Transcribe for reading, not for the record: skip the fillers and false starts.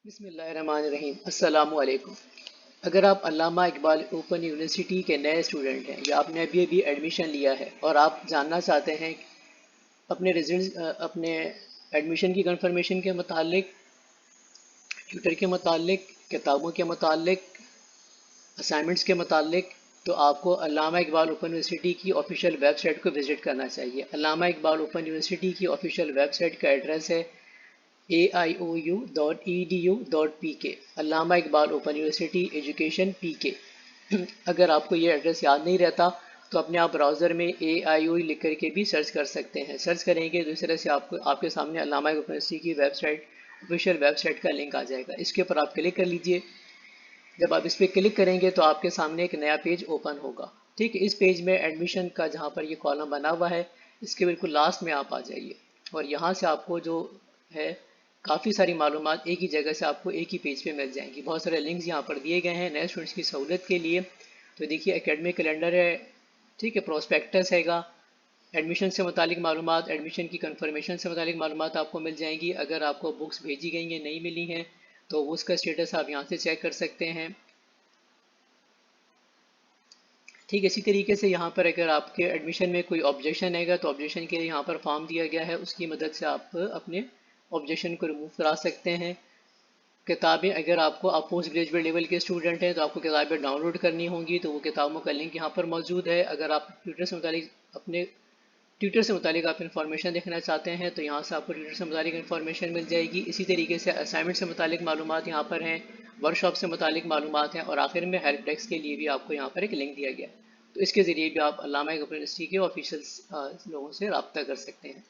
بسم اللہ الرحمن الرحیم، السلام علیکم۔ اگر آپ علامہ اقبال اوپن یونیورسٹی کے نئے اسٹوڈنٹ ہیں یا آپ نے ابھی ایڈمیشن لیا ہے اور آپ جاننا چاہتے ہیں اپنے ریزلٹس اپنے ایڈمیشن کی کنفرمیشن کے متعلق، ٹیوٹر کے متعلق، کتابوں کے متعلق، اسائنمنٹس کے متعلق، تو آپ کو علامہ اقبال اوپن یونیورسٹی کی آفیشیل ویب سائٹ کو وزٹ کرنا چاہیے۔ علامہ اقبال اوپن یونیورسٹی کی آفیشیل ویب سائٹ کا ایڈریس ہے aiou.edu.pk، علامہ اقبال اوپن یونیورسٹی ایجوکیشن پی کے۔ اگر آپ کو یہ ایڈریس یاد نہیں رہتا تو اپنے آپ براؤزر میں AIOU لکھ کر کے بھی سرچ کر سکتے ہیں۔ سرچ کریں گے دوسرے سے آپ کے سامنے علامہ اقبال یونیورسٹی کی website, official website کا لنک آ جائے گا۔ اس کے اوپر آپ کلک کر لیجئے۔ جب آپ اس پہ کلک کریں گے تو آپ کے سامنے ایک نیا پیج اوپن ہوگا۔ ٹھیک ہے، اس پیج میں ایڈمیشن کا جہاں پر یہ کالم بنا ہوا ہے اس کے بالکل لاسٹ میں آپ آ جائیے، اور یہاں سے آپ کو جو ہے کافی ساری معلومات ایک ہی جگہ سے آپ کو ایک ہی پیج پہ مل جائیں گی۔ بہت سارے لنکس یہاں پر دیے گئے ہیں نئے اسٹوڈنٹس کی سہولت کے لیے۔ تو دیکھیے اکیڈمک کیلنڈر ہے، ٹھیک ہے، پروسپیکٹس ہے گا، ایڈمیشن سے متعلق معلومات، ایڈمیشن کی کنفرمیشن سے متعلق معلومات آپ کو مل جائیں گی۔ اگر آپ کو بکس بھیجی گئی ہیں نہیں ملی ہیں تو اس کا اسٹیٹس آپ یہاں سے چیک کر سکتے ہیں۔ ٹھیک ہے، اسی طریقے سے یہاں پر اگر آپ کے ایڈمیشن میں کوئی آبجیکشن ہے گا تو آبجیکشن کے لیے یہاں پر فارم دیا گیا ہے، اس کی مدد سے آپ اپنے آبجیکشن کو ریموو کرا سکتے ہیں۔ کتابیں، اگر آپ پوسٹ گریجویٹ لیول کے اسٹوڈنٹ ہیں تو آپ کو کتابیں ڈاؤن لوڈ کرنی ہوں گی، تو وہ کتابوں کا لنک یہاں پر موجود ہے۔ اگر آپ اپنے ٹیوٹر سے متعلق آپ انفارمیشن دیکھنا چاہتے ہیں تو یہاں سے آپ کو ٹیوٹر سے متعلق انفارمیشن مل جائے گی۔ اسی طریقے سے اسائنمنٹ سے متعلق معلومات یہاں پر ہیں، ورک شاپ سے متعلق معلومات ہیں، اور آخر میں ہیلپ ڈیسک کے لیے بھی آپ کو یہاں پر ایک لنک دیا گیا ہے۔ تو اس کے ذریعے بھی آپ علامہ اقبال یونیورسٹی کے آفیشیل لوگوں سے رابطہ کر سکتے ہیں۔